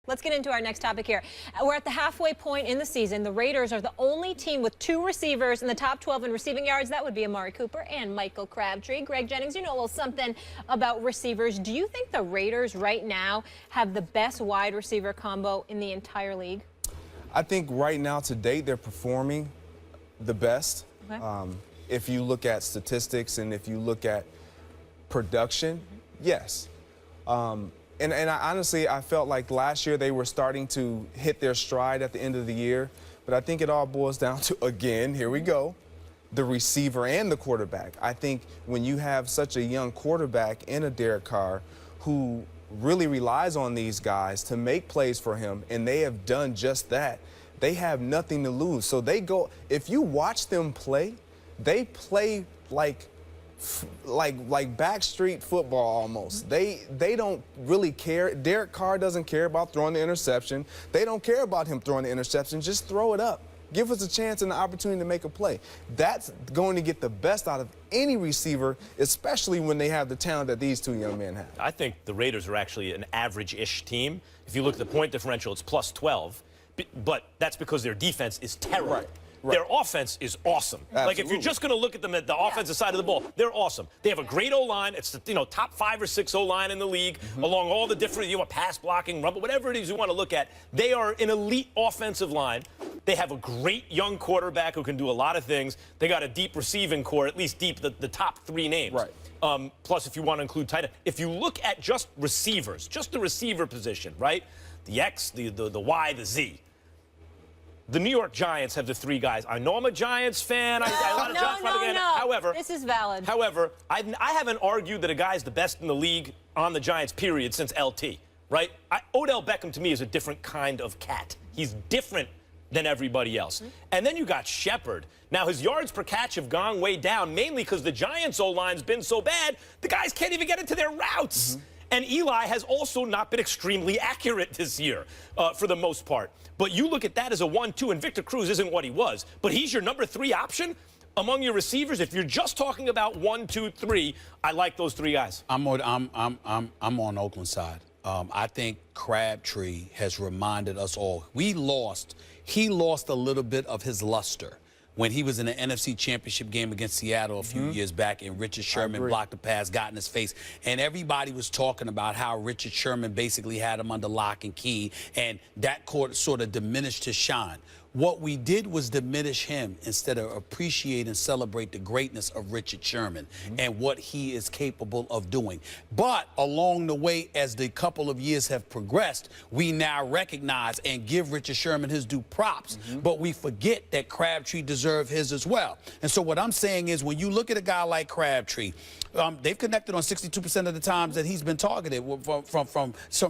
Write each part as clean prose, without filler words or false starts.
Let's get into our next topic here. We're at the halfway point in the season. The Raiders are the only team with 2 receivers in the top 12 in receiving yards. That would be Amari Cooper and Michael Crabtree. Greg Jennings, you know a little something about receivers. Do you think the Raiders right now have the best wide receiver combo in the entire league? I think right now to date they're performing the best. Okay. If you look at statistics and if you look at production, yes. And I honestly felt like last year they were starting to hit their stride at the end of the year. But I think it all boils down to, again, here we go, the receiver and the quarterback. I think when you have such a young quarterback in a Derek Carr who really relies on these guys to make plays for him, and they have done just that, they have nothing to lose. So they go, if you watch them play, they play like backstreet football almost. They don't really care. Derek Carr doesn't care about throwing the interception. They don't care about him throwing the interception. Just throw it up. Give us a chance and an opportunity to make a play. That's going to get the best out of any receiver, especially when they have the talent that these 2 young men have. I think the Raiders are actually an average-ish team. If you look at the point differential, it's plus 12. But that's because their defense is terrible. Right. Their offense is awesome. Absolutely. Like, if you're just going to look at them at the offensive side of the ball, they're awesome. They have a great O-line. It's the top 5 or 6 O-line in the league, along all the different pass blocking, rumble, whatever it is you want to look at. They are an elite offensive line. They have a great young quarterback who can do a lot of things. They got a deep receiving core, at least deep, the top 3 names. Right. Plus, if you want to include tight end. If you look at just receivers, just the receiver position, right? The X, the Y, the Z. The New York Giants have the 3 guys. I know I'm a Giants fan. However, this is valid. However, I haven't argued that a guy's the best in the league on the Giants, period, since LT, right? Odell Beckham, to me, is a different kind of cat. He's different than everybody else. And then you got Shepard. Now, his yards per catch have gone way down, mainly because the Giants' O-line's been so bad, the guys can't even get into their routes. And Eli has also not been extremely accurate this year, for the most part. But you look at that as a 1-2, and Victor Cruz isn't what he was. But he's your number 3 option among your receivers. If you're just talking about 1, 2, 3, I like those 3 guys. I'm on Oakland's side. I think Crabtree has reminded us all. He lost a little bit of his luster when he was in the NFC Championship game against Seattle a few years back, and Richard Sherman blocked the pass, got in his face, and everybody was talking about how Richard Sherman basically had him under lock and key, and that sort of diminished his shine. What we did was diminish him instead of appreciate and celebrate the greatness of Richard Sherman and what he is capable of doing. But along the way, as the couple of years have progressed, we now recognize and give Richard Sherman his due props, but we forget that Crabtree deserves his as well. And so what I'm saying is, when you look at a guy like Crabtree, they've connected on 62% of the times that he's been targeted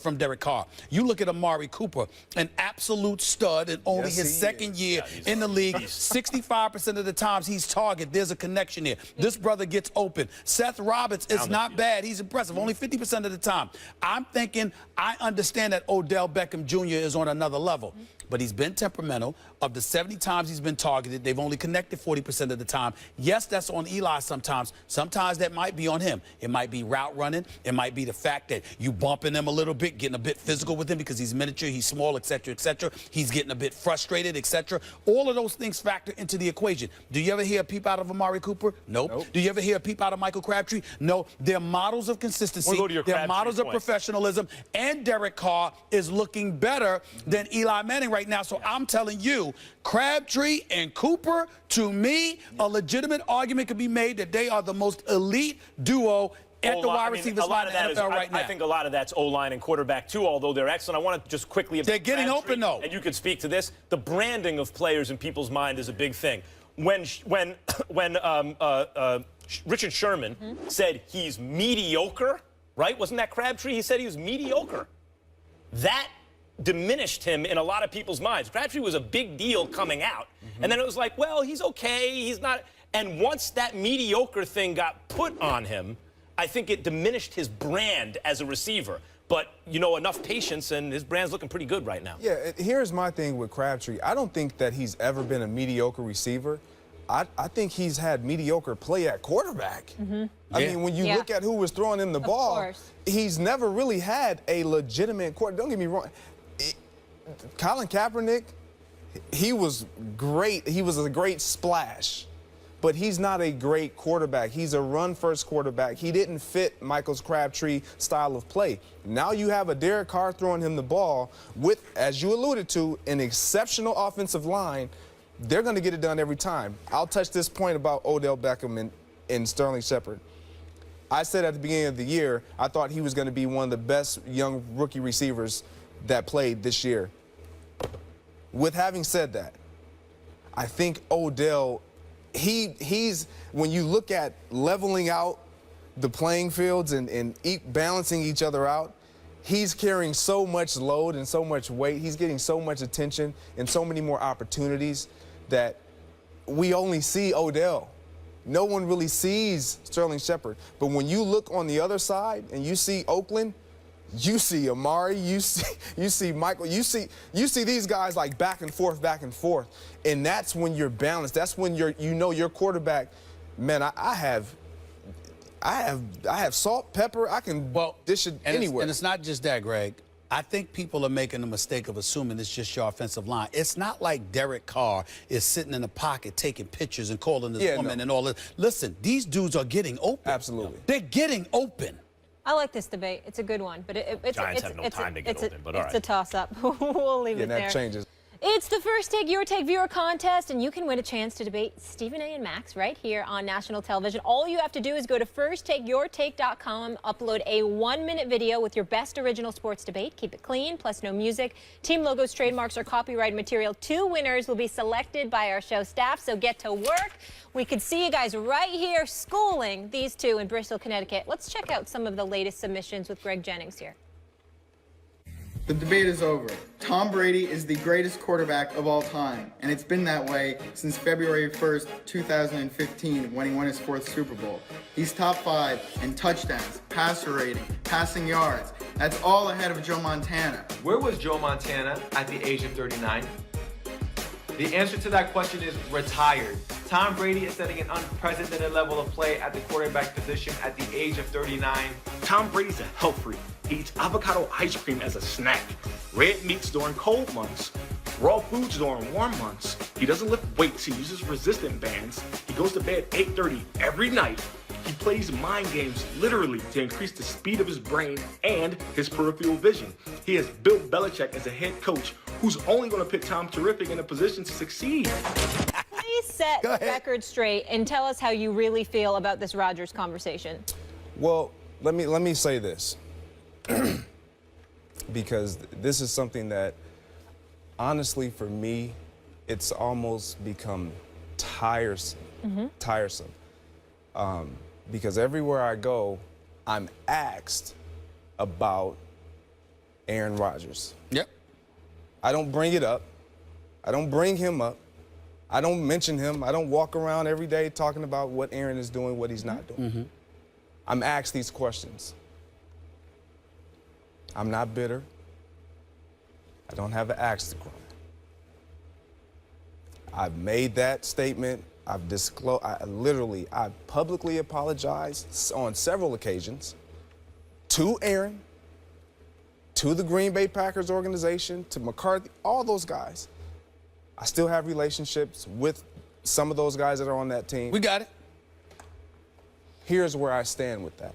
from Derek Carr. You look at Amari Cooper, an absolute stud, and only his second year in the league. 65% of the times he's targeted. There's a connection here. This brother gets open. Seth Roberts is not bad. He's impressive. Only 50% of the time. I'm thinking, I understand that Odell Beckham Jr. is on another level. But he's been temperamental. Of the 70 times he's been targeted, they've only connected 40% of the time. Yes, that's on Eli sometimes. Sometimes that might be on him. It might be route running. It might be the fact that you bumping him a little bit, getting a bit physical with him because he's miniature, he's small, etc., etc. He's getting a bit frustrated, etc. All of those things factor into the equation. Do you ever hear a peep out of Amari Cooper? Nope. Do you ever hear a peep out of Michael Crabtree? No. They're models of consistency. They're models of professionalism. And Derek Carr is looking better than Eli Manning right now. So I'm telling you, Crabtree and Cooper, to me, a legitimate argument could be made that they are the most elite duo at the wide receivers line in the NFL right now. I think a lot of that's O-line and quarterback, too, although they're excellent. I want to just quickly... They're getting open, though. And you could speak to this. The branding of players in people's mind is a big thing. When Richard Sherman said he's mediocre, right? Wasn't that Crabtree? He said he was mediocre. That diminished him in a lot of people's minds. Crabtree was a big deal coming out. And then it was like, well, he's okay, he's not. And once that mediocre thing got put on him, I think it diminished his brand as a receiver. But, you know, enough patience, and his brand's looking pretty good right now. Yeah, here's my thing with Crabtree. I don't think that he's ever been a mediocre receiver. I think he's had mediocre play at quarterback. I mean, when you look at who was throwing him the ball, he's never really had a legitimate quarterback. Don't get me wrong. Colin Kaepernick, he was great. He was a great splash. But he's not a great quarterback. He's a run-first quarterback. He didn't fit Michael's Crabtree style of play. Now you have a Derek Carr throwing him the ball with, as you alluded to, an exceptional offensive line. They're going to get it done every time. I'll touch this point about Odell Beckham and Sterling Shepard. I said at the beginning of the year, I thought he was going to be one of the best young rookie receivers that played this year. With having said that, I think Odell, he's when you look at leveling out the playing fields and balancing each other out, he's carrying so much load and so much weight. He's getting so much attention and so many more opportunities that we only see Odell. No one really sees Sterling Shepard. But when you look on the other side and you see Oakland, you see Amari, you see Michael, you see these guys like back and forth, and that's when you're balanced. That's when your quarterback. Man, I have salt, pepper. I can dish it anywhere. And it's not just that, Greg. I think people are making the mistake of assuming it's just your offensive line. It's not like Derek Carr is sitting in the pocket taking pictures and calling this woman and all this. Listen, these dudes are getting open. Absolutely. They're getting open. I like this debate. It's a good one, but Giants have no time to get open, but all right. It's a toss-up. We'll leave it there. That changes. It's the First Take Your Take viewer contest, and you can win a chance to debate Stephen A. and Max right here on national television. All you have to do is go to firsttakeyourtake.com, upload a 1-minute video with your best original sports debate. Keep it clean, plus no music, team logos, trademarks, or copyright material. 2 winners will be selected by our show staff, so get to work. We could see you guys right here schooling these 2 in Bristol, Connecticut. Let's check out some of the latest submissions with Greg Jennings here. The debate is over. Tom Brady is the greatest quarterback of all time, and it's been that way since February 1st, 2015, when he won his 4th Super Bowl. He's top 5 in touchdowns, passer rating, passing yards. That's all ahead of Joe Montana. Where was Joe Montana at the age of 39? The answer to that question is retired. Tom Brady is setting an unprecedented level of play at the quarterback position at the age of 39. Tom Brady's a health freak. He eats avocado ice cream as a snack, red meats during cold months, raw foods during warm months. He doesn't lift weights, he uses resistant bands. He goes to bed 8:30 every night. He plays mind games literally to increase the speed of his brain and his peripheral vision. He has Bill Belichick as a head coach who's only going to put Tom Terrific in a position to succeed. Please set the record straight and tell us how you really feel about this Rodgers conversation. Well, let me say this. Because this is something that, honestly, for me, it's almost become tiresome. Tiresome. Because everywhere I go, I'm asked about Aaron Rodgers. Yep. I don't bring it up. I don't bring him up. I don't mention him. I don't walk around every day talking about what Aaron is doing, what he's not doing. I'm asked these questions. I'm not bitter. I don't have an axe to grind. I've made that statement. I've disclosed. I publicly apologized on several occasions to Aaron, to the Green Bay Packers organization, to McCarthy, all those guys. I still have relationships with some of those guys that are on that team. We got it. Here's where I stand with that.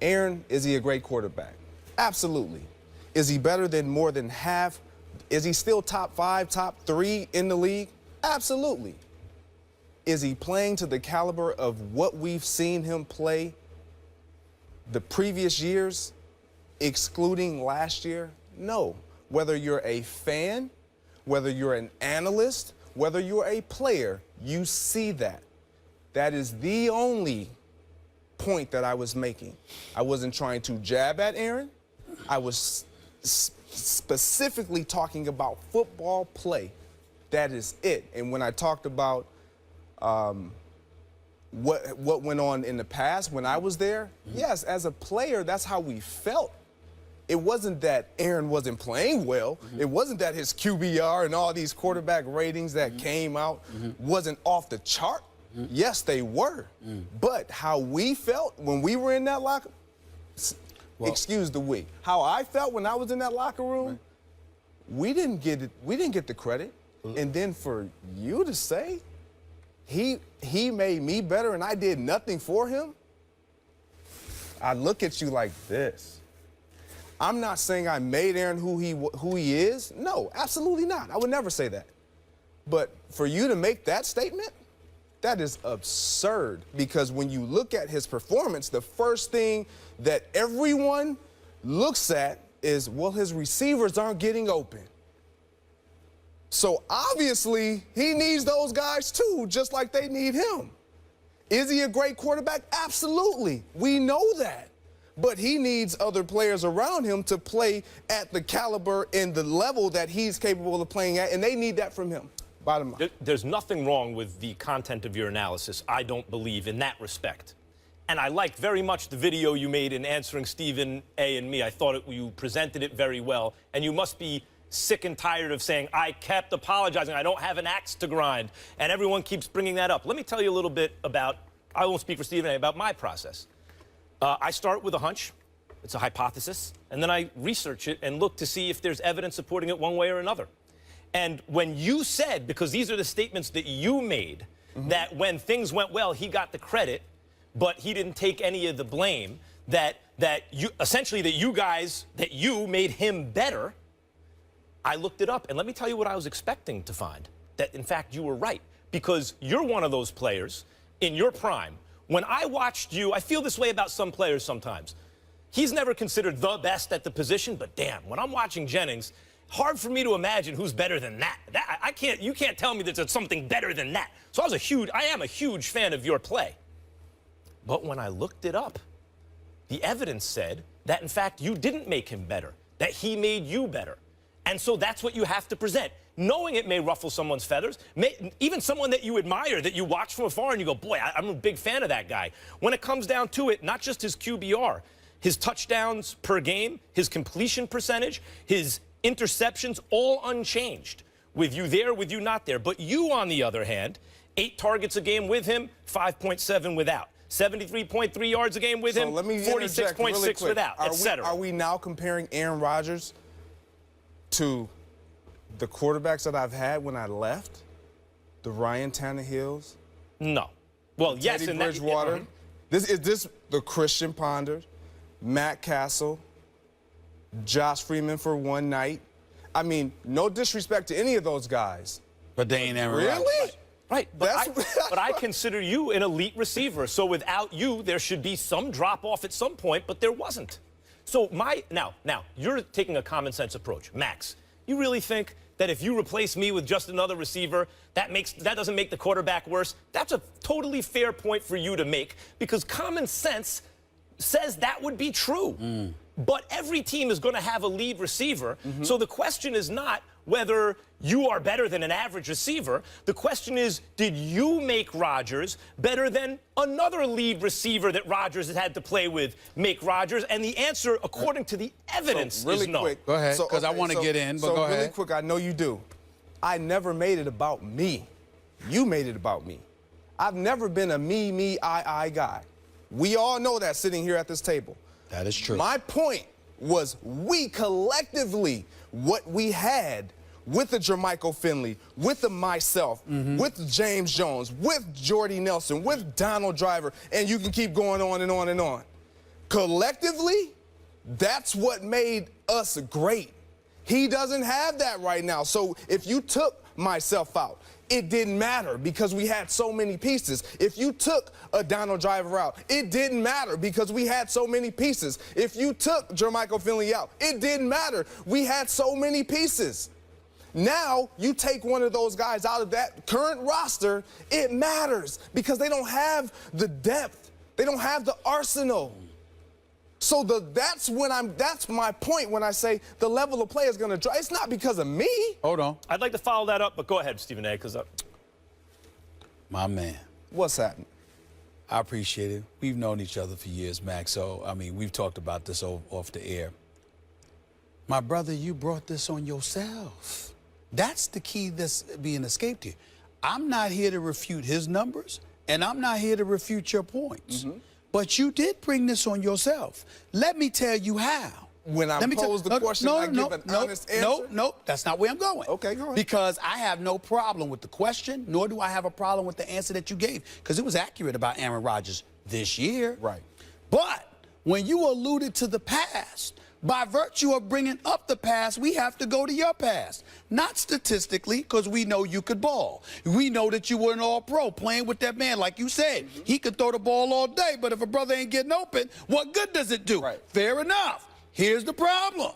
Aaron, is he a great quarterback? Absolutely. Is he better than more than half? Is he still top 5, top 3 in the league? Absolutely. Is he playing to the caliber of what we've seen him play the previous years, excluding last year? No. Whether you're a fan, whether you're an analyst, whether you're a player, you see that. That is the only point that I was making. I wasn't trying to jab at Aaron. I was specifically talking about football play. That is it. And when I talked about what went on in the past when I was there, yes, as a player, that's how we felt. It wasn't that Aaron wasn't playing well. It wasn't that his QBR and all these quarterback ratings that came out wasn't off the chart. Yes, they were. But how we felt when we were in that locker, excuse the we, how I felt when I was in that locker room, we didn't get it. We didn't get the credit. And then for you to say he made me better and I did nothing for him, I look at you like this. I'm not saying I made Aaron who he is. No, absolutely not. I would never say that. But for you to make that statement, that is absurd, because when you look at his performance, the first thing that everyone looks at is, well, his receivers aren't getting open. So obviously he needs those guys too, just like they need him. Is he a great quarterback? Absolutely. We know that. But he needs other players around him to play at the caliber and the level that he's capable of playing at, and they need that from him. Bottom line. There's nothing wrong with the content of your analysis, I don't believe, in that respect. And I liked very much the video you made in answering Stephen A. and me. I thought you presented it very well. And you must be sick and tired of saying, I kept apologizing, I don't have an axe to grind. And everyone keeps bringing that up. Let me tell you a little bit about, I won't speak for Stephen A., about my process. I start with a hunch. It's a hypothesis. And then I research it and look to see if there's evidence supporting it one way or another. And when you said, because these are the statements that you made, that when things went well, he got the credit, but he didn't take any of the blame, that you essentially that you made him better, I looked it up. And let me tell you what I was expecting to find, that in fact you were right, because you're one of those players in your prime. When I watched you, I feel this way about some players sometimes. He's never considered the best at the position, but damn, when I'm watching Jennings, hard for me to imagine who's better than that. You can't tell me that there's something better than that. So I am a huge fan of your play. But when I looked it up, the evidence said that in fact you didn't make him better, that he made you better. And so that's what you have to present. Knowing it may ruffle someone's feathers, even someone that you admire, that you watch from afar and you go, boy, I'm a big fan of that guy. When it comes down to it, not just his QBR, his touchdowns per game, his completion percentage, his interceptions, all unchanged. With you there, with you not there. But you, on the other hand, 8 targets a game with him, 5.7 without. 73.3 yards a game with him, 46.6 without, etc. Are we now comparing Aaron Rodgers to the quarterbacks that I've had when I left? The Ryan Tannehills? No. Well, yes, Teddy and Bridgewater. Is this the Christian Ponder, Matt Castle, Josh Freeman for one night? I mean, no disrespect to any of those guys. But they ain't Aaron Rodgers. Really? Right, but I consider you an elite receiver. So without you, there should be some drop-off at some point, but there wasn't. So now, you're taking a common sense approach. Max, you really think that if you replace me with just another receiver, that doesn't make the quarterback worse? That's a totally fair point for you to make, because common sense says that would be true. But every team is going to have a lead receiver. So the question is not whether you are better than an average receiver. The question is, did you make Rodgers better than another lead receiver that Rodgers has had to play with make Rodgers? And the answer, according to the evidence, really is no. quick. Go ahead, because I want to get in, but go ahead. Really quick, I know you do. I never made it about me. You made it about me. I've never been a me, I guy. We all know that sitting here at this table. That is true. My point was, we collectively, what we had with the Jermichael Finley, with the myself, with James Jones, with Jordy Nelson, with Donald Driver, and you can keep going on and on and on. Collectively, that's what made us great. He doesn't have that right now. So if you took myself out, it didn't matter because we had so many pieces. If you took a Donald Driver out, it didn't matter because we had so many pieces. If you took Jermichael Finley out, it didn't matter. We had so many pieces. Now, you take one of those guys out of that current roster, it matters because they don't have the depth. They don't have the arsenal. So that's my point when I say the level of play is going to drop. It's not because of me. Hold on. I'd like to follow that up, but go ahead, Stephen A., because... My man. What's happening? I appreciate it. We've known each other for years, Max, so, I mean, we've talked about this off the air. My brother, you brought this on yourself. That's the key that's being escaped here. I'm not here to refute his numbers, and I'm not here to refute your points. But you did bring this on yourself. Let me tell you how. when I pose the question, I give an honest answer? No, that's not where I'm going. Okay, go ahead. Because I have no problem with the question, nor do I have a problem with the answer that you gave, because it was accurate about Aaron Rodgers this year. Right. But when you alluded to the past, by virtue of bringing up the past, we have to go to your past. Not statistically, because we know you could ball. We know that you were an all-pro playing with that man. Like you said, he could throw the ball all day, but if a brother ain't getting open, what good does it do? Right. Fair enough. Here's the problem.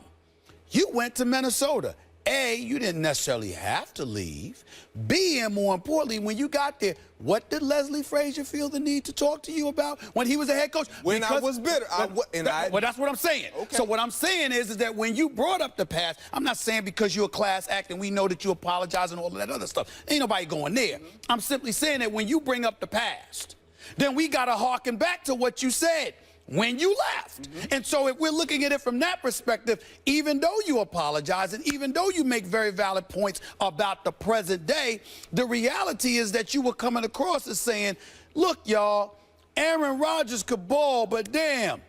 You went to Minnesota. A, you didn't necessarily have to leave. B, and more importantly, when you got there, what did Leslie Frazier feel the need to talk to you about when he was a head coach? When I was bitter. Well, that's what I'm saying. Okay. So what I'm saying is that when you brought up the past, I'm not saying because you're a class act and we know that you apologize and all of that other stuff. Ain't nobody going there. I'm simply saying that when you bring up the past, then we got to harken back to what you said when you left. And so if we're looking at it from that perspective, even though you apologize and even though you make very valid points about the present day, the reality is that you were coming across as saying, look, y'all, Aaron Rodgers could ball, but damn,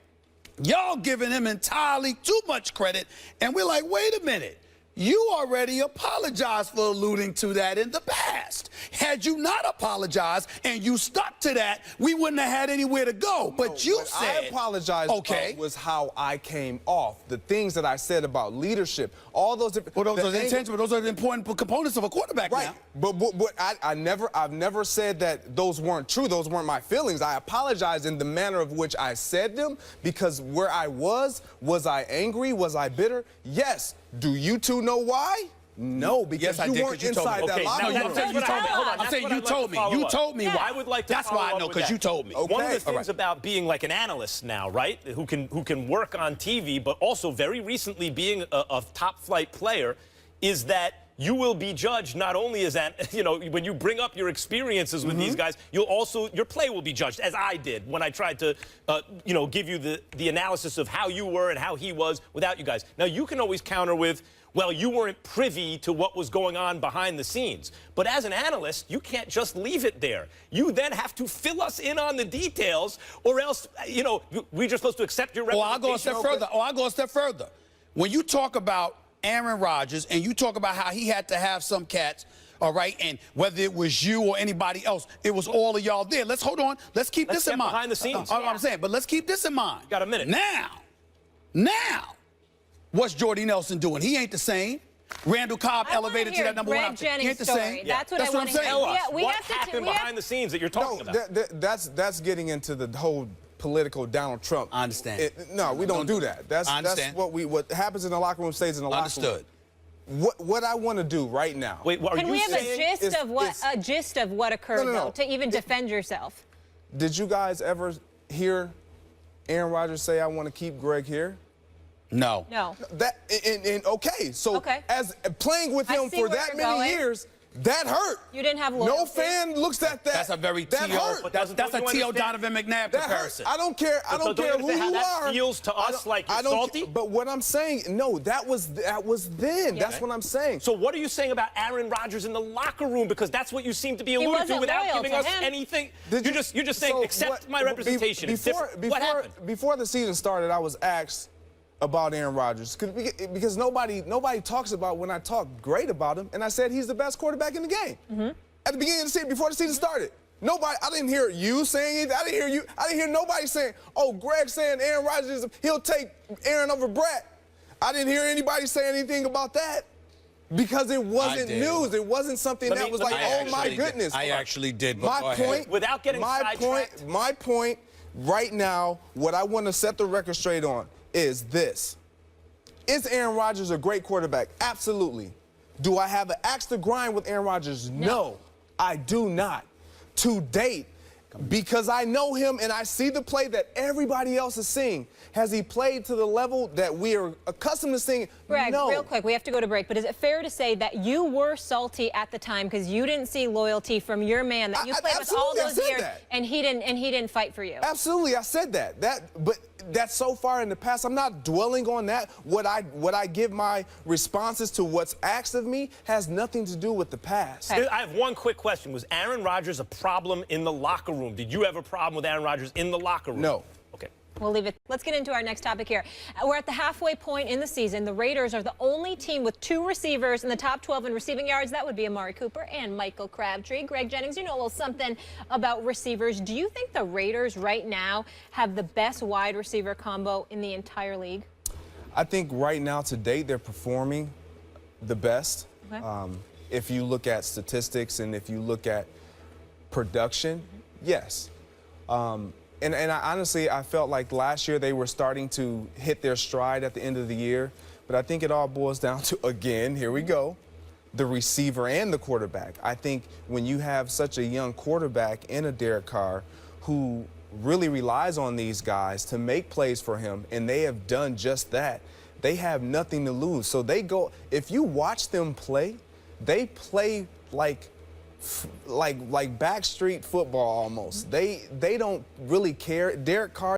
y'all giving him entirely too much credit. And we're like, wait a minute. You already apologized for alluding to that in the past. Had you not apologized and you stuck to that, we wouldn't have had anywhere to go. But you what said... I apologized about was how I came off. The things that I said about leadership, all those different... Well, those are intangible. Those are the important components of a quarterback right. now. But I've never said that those weren't true. Those weren't my feelings. I apologize in the manner of which I said them because where I was I angry? Was I bitter? Yes. Do you two know why? No, because yes, you weren't inside that locker room. I'm saying you told me. You told me why. I would like to That's why I know, because you told me. Okay. One of the things about being like an analyst now, right, who can work on TV, but also very recently being a top flight player, is that you will be judged not only as when you bring up your experiences with these guys, your play will be judged, as I did when I tried to, give you the analysis of how you were and how he was without you guys. Now, you can always counter with, well, you weren't privy to what was going on behind the scenes. But as an analyst, you can't just leave it there. You then have to fill us in on the details, or else, we're just supposed to accept your representation. I'll go a step further. When you talk about Aaron Rodgers and you talk about how he had to have some cats, all right, and whether it was you or anybody else, it was all of y'all there. Let's hold on. Let's keep this in mind. Behind the scenes. I'm saying, but let's keep this in mind. Got a minute. Now, what's Jordy Nelson doing? He ain't the same. Randall Cobb elevated to that number one option. He ain't the same. That's what I'm saying. What happened behind the scenes that you're talking about? That's getting into the whole political Donald Trump. I understand. No, we don't do that. That's what happens in the locker room stays in the locker room. Understood. What I want to do right now. Wait, what are Can you we have saying? a gist of what occurred, though, to even defend yourself? Did you guys ever hear Aaron Rodgers say, I want to keep Greg here? No. Okay, so as playing with him for that many years, that hurt. You didn't have loyalty. No fan looks at that. That's a very hurt. That's a T.O. Donovan McNabb comparison. I don't care. I don't care who you that are. Feels to us like you're salty. But what I'm saying, no, that was then. That's what I'm saying. So what are you saying about Aaron Rodgers in the locker room? Because that's what you seem to be alluding to without giving us anything. You're just saying accept my representation. What happened? Before the season started, I was asked about Aaron Rodgers because nobody talks about when I talk great about him, and I said he's the best quarterback in the game at the beginning of the season, before the season started. I didn't hear you saying it. I didn't hear nobody saying, oh, Greg saying Aaron Rodgers, he'll take Aaron over Brett. I didn't hear anybody say anything about that because it wasn't news. It wasn't something that was like, oh my goodness. I actually did. But my point, without getting sidetracked. My point right now, what I want to set the record straight on is this. Is Aaron Rodgers a great quarterback? Absolutely. Do I have an axe to grind with Aaron Rodgers? No, I do not. To date, because I know him and I see the play that everybody else is seeing. Has he played to the level that we are accustomed to seeing? Greg, no. real quick, we have to go to break, but is it fair to say that you were salty at the time because you didn't see loyalty from your man that you played with all those years and he didn't fight for you? Absolutely, I said that. But that's so far in the past. I'm not dwelling on that. What I give my responses to what's asked of me has nothing to do with the past. Okay. I have one quick question. Was Aaron Rodgers a problem in the locker room? Did you have a problem with Aaron Rodgers in the locker room? No. Okay. We'll leave it. Let's get into our next topic here. We're at the halfway point in the season. The Raiders are the only team with 2 receivers in the top 12 in receiving yards. That would be Amari Cooper and Michael Crabtree. Greg Jennings, you know a little something about receivers. Do you think the Raiders right now have the best wide receiver combo in the entire league? I think right now to date they're performing the best. Okay. If you look at statistics and if you look at production, yes. And I honestly, I felt like last year they were starting to hit their stride at the end of the year. But I think it all boils down to, again, here we go, the receiver and the quarterback. I think when you have such a young quarterback in a Derek Carr who really relies on these guys to make plays for him, and they have done just that, they have nothing to lose. So they go, if you watch them play, they play like backstreet football almost. They don't really care. Derek Carr